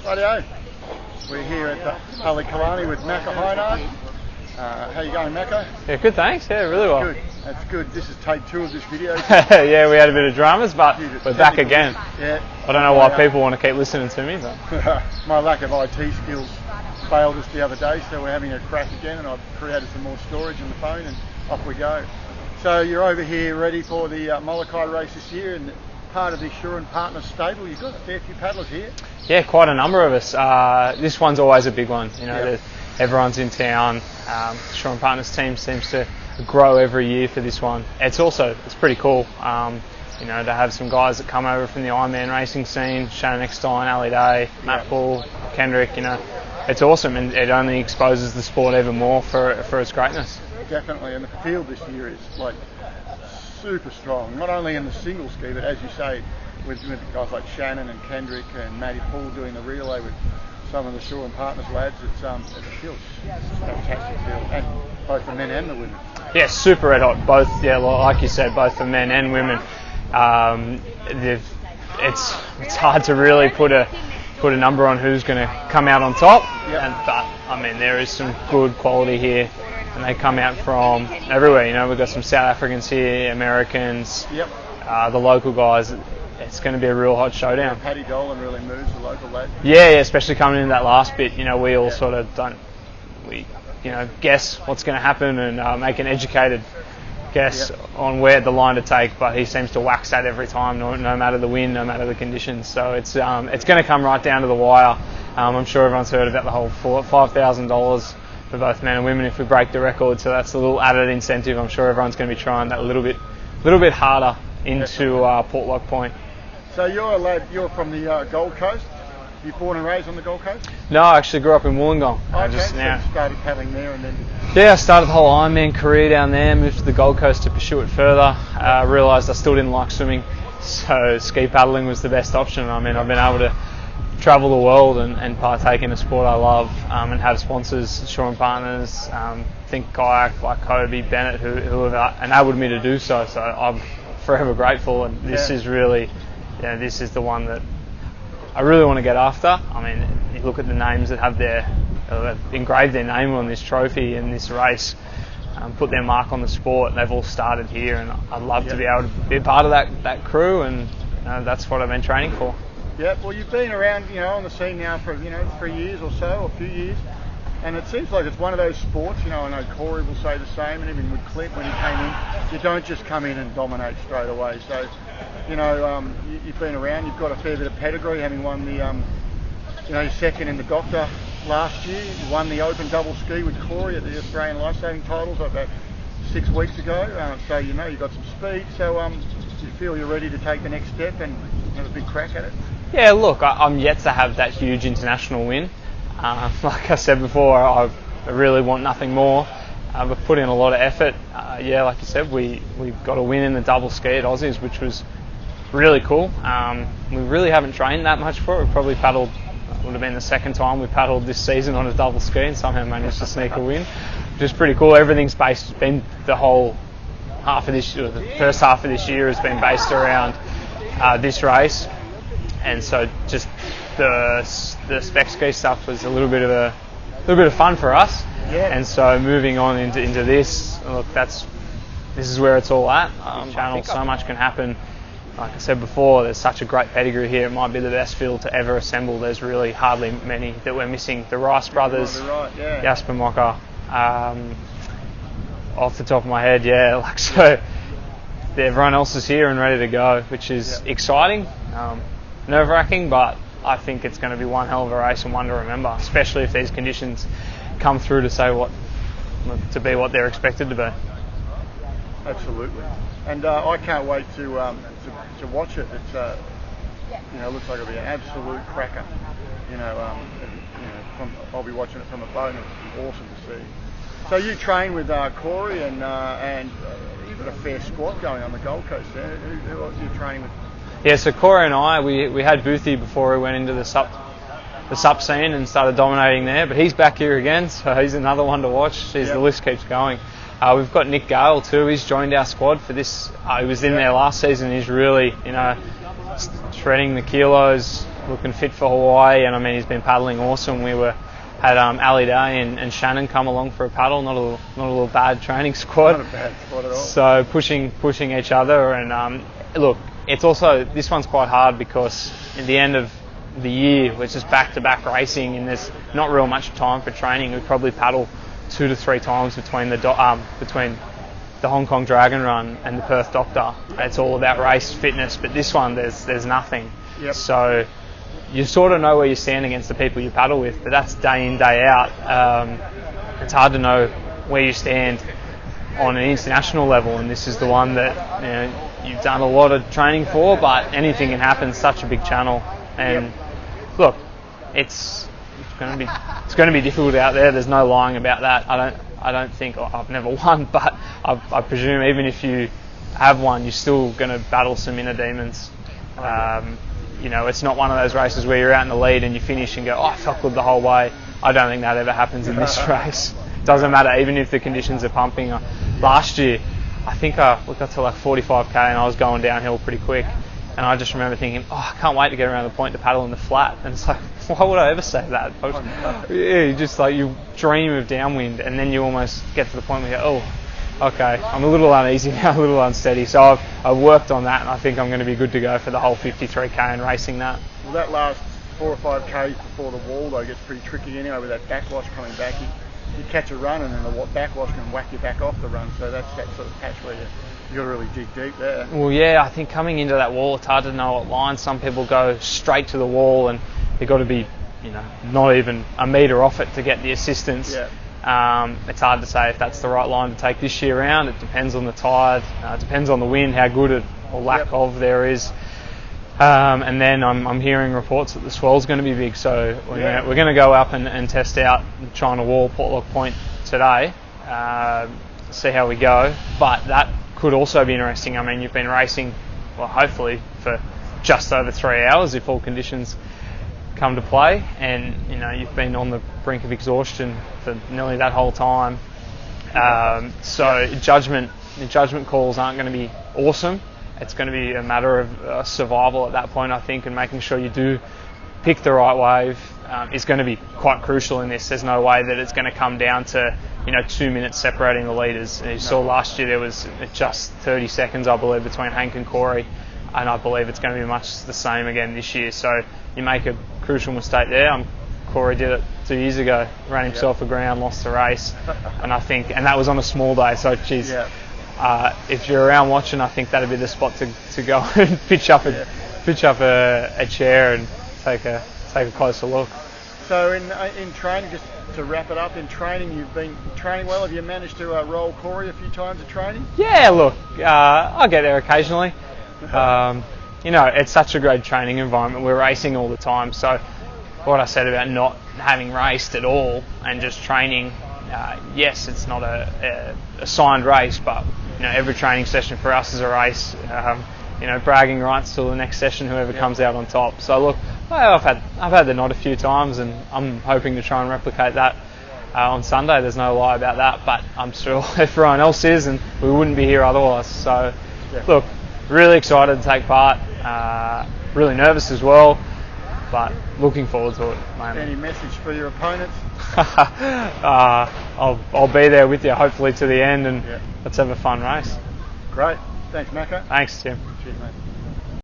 Rightio. We're here at the Hynard with Macca Hynard. How you going, Macca? Yeah, good, thanks. Yeah, really well. Good. That's good. This is take 2 of this video. Yeah, we had a bit of dramas, but we're back again. Yeah. I don't know why people want to keep listening to me, but my lack of IT skills failed us the other day, so we're having a crack again, and I've created some more storage on the phone, and off we go. So you're over here ready for the Molokai race this year, and part of the Hynard Partners stable. You've got a fair few paddlers here. Yeah, quite a number of us. This one's always a big one. You know, everyone's in town. Hynard Partners team seems to grow every year for this one. It's pretty cool. You know, to have some guys that come over from the Ironman racing scene, Shannon Eckstein, Ali Day, Matt Bull, Kendrick, you know, it's awesome, and it only exposes the sport even more for its greatness. Definitely, and the field this year is like super strong, not only in the single ski, but as you say, with guys like Shannon and Kendrick and Matty Poole doing the relay with some of the Hynard Partners lads. It's a fantastic field, and both the men and the women. Yeah, super red hot. Both, yeah, like you said, both the men and women. It's hard to really put a number on who's going to come out on top. But I mean, there is some good quality here, and they come out from everywhere. You know, we've got some South Africans here, Americans, the local guys. It's going to be a real hot showdown. Yeah, Paddy Dolan really moves, the local lad. Yeah, especially coming in that last bit. You know, we all sort of guess what's going to happen and make an educated guess on where the line to take. But he seems to wax that every time, no matter the wind, no matter the conditions. So it's going to come right down to the wire. I'm sure everyone's heard about the whole $5,000 for both men and women if we break the record. So that's a little added incentive. I'm sure everyone's going to be trying that a little bit harder into Port Lock Point. So you're a lad, you're from the Gold Coast? You born and raised on the Gold Coast? No, I actually grew up in Wollongong. Okay, so you started paddling there and then... Yeah, I started the whole Ironman career down there, moved to the Gold Coast to pursue it further. Realised I still didn't like swimming, so ski paddling was the best option. I mean, I've been able to travel the world and partake in a sport I love, and have sponsors, Hynard Partners, Think Kayak, like Kobe, Bennett, who have enabled me to do so. So I'm forever grateful, and this is really... Yeah, this is the one that I really want to get after. I mean, you look at the names that have engraved their name on this trophy in this race, put their mark on the sport. They've all started here, and I'd love to be able to be a part of that crew, and that's what I've been training for. Yeah, well, you've been around, on the scene now for 3 years or so, or a few years, and it seems like it's one of those sports. I know Corey will say the same, and even with Clint when he came in, you don't just come in and dominate straight away. So, you've been around, you've got a fair bit of pedigree, having won the, second in the Doctor last year. You won the Open Double Ski with Corey at the Australian Lifesaving Titles about 6 weeks ago. So you've got some speed. So you feel you're ready to take the next step and have a big crack at it? Yeah, look, I'm yet to have that huge international win. Like I said before, I really want nothing more. We've put in a lot of effort. Like you said, we got a win in the double ski at Aussies, which was really cool. We really haven't trained that much for it. We probably paddled, would have been the second time we paddled this season on a double ski, and somehow managed to sneak a win, which is pretty cool. Everything's been the whole half of this year, the first half of this year has been based around this race, and so just the spec ski stuff was a little bit of fun for us. Yeah. And so moving on into this, look, this is where it's all at. Channel, so much can happen. Like I said before, there's such a great pedigree here. It might be the best field to ever assemble. There's really hardly many that we're missing. The Rice brothers, Jasper Mocker, off the top of my head, so everyone else is here and ready to go, which is exciting, nerve-wracking, but I think it's going to be one hell of a race and one to remember, especially if these conditions come through to be what they're expected to be. Absolutely, and I can't wait to watch it. It looks like it'll be an absolute cracker. I'll be watching it from a boat, and it's awesome to see. So you train with Corey, and you've got a fair squad going on the Gold Coast there. Who else are you training with? Yeah, so Corey and I, we had Boothie before we went into the SUP scene and started dominating there, but he's back here again, so he's another one to watch. The list keeps going. We've got Nick Gale too. He's joined our squad for this. He was in there last season. He's really, shredding the kilos, looking fit for Hawaii, and I mean he's been paddling awesome. We had Ali Day and Shannon come along for a paddle, not a little bad training squad. Not a bad squad at all. So pushing each other, and look, it's also, this one's quite hard because in the end of the year we're just back-to-back racing, and there's not real much time for training. We probably paddle 2 to 3 times between the Hong Kong Dragon Run and the Perth Doctor. It's all about race fitness, but this one there's nothing. Yep. So you sort of know where you stand against the people you paddle with, but that's day in, day out. It's hard to know where you stand on an international level, and this is the one that you've done a lot of training for, but anything can happen. Such a big channel, and look, it's going to be difficult out there. There's no lying about that. I don't think I've never won, but I presume even if you have won, you're still going to battle some inner demons. It's not one of those races where you're out in the lead and you finish and go, oh, I felt good the whole way. I don't think that ever happens in this race. It doesn't matter, even if the conditions are pumping. Last year, I think we got to like 45k and I was going downhill pretty quick. And I just remember thinking, oh, I can't wait to get around the point to paddle in the flat. And it's like, why would I ever say that? You just like, you dream of downwind, and then you almost get to the point where you go, oh, okay, I'm a little uneasy now, a little unsteady. So I've worked on that, and I think I'm going to be good to go for the whole 53k and racing that. Well, that last 4 or 5k before the wall though gets pretty tricky anyway with that backwash coming back. You catch a run and then the backwash can whack you back off the run. So that's that sort of patch where you've got to really dig deep there. Well, yeah, I think coming into that wall, it's hard to know what line. Some people go straight to the wall, and you've got to be, not even a metre off it to get the assistance. Yeah. It's hard to say if that's the right line to take this year round. It depends on the tide, it depends on the wind, how good it or lack of there is. And then I'm hearing reports that the swell's going to be big, so we're going to go up and test out China Wall, Portlock Point today, see how we go. But that could also be interesting. I mean, you've been racing, well, hopefully for just over 3 hours if all conditions come to play, and you've been on the brink of exhaustion for nearly that whole time. So the judgment calls aren't going to be awesome. It's going to be a matter of survival at that point, I think, and making sure you do pick the right wave is going to be quite crucial in this. There's no way that it's going to come down to 2 minutes separating the leaders. You saw last year there was just 30 seconds, I believe, between Hank and Corey, and I believe it's going to be much the same again this year. So you make a crucial mistake there. Corey did it 2 years ago, ran himself aground, lost the race, and that was on a small day. So geez. Yeah. If you're around watching, I think that'd be the spot to go and pitch up a chair and take a closer look. So in training, just to wrap it up, in training you've been training well. Have you managed to roll Corey a few times at training? Yeah, look, I get there occasionally. It's such a great training environment. We're racing all the time. So what I said about not having raced at all and just training, yes, it's not a signed race, but every training session for us is a race. Bragging rights till the next session, whoever comes out on top. So look, I've had the nod a few times, and I'm hoping to try and replicate that on Sunday. There's no lie about that, but I'm sure everyone else is, and we wouldn't be here otherwise. So look, really excited to take part. Really nervous as well, but looking forward to it, mainly. Any message for your opponents? I'll be there with you, hopefully to the end, and let's have a fun race. Great. Thanks, Macca. Thanks, Tim. Cheers, mate.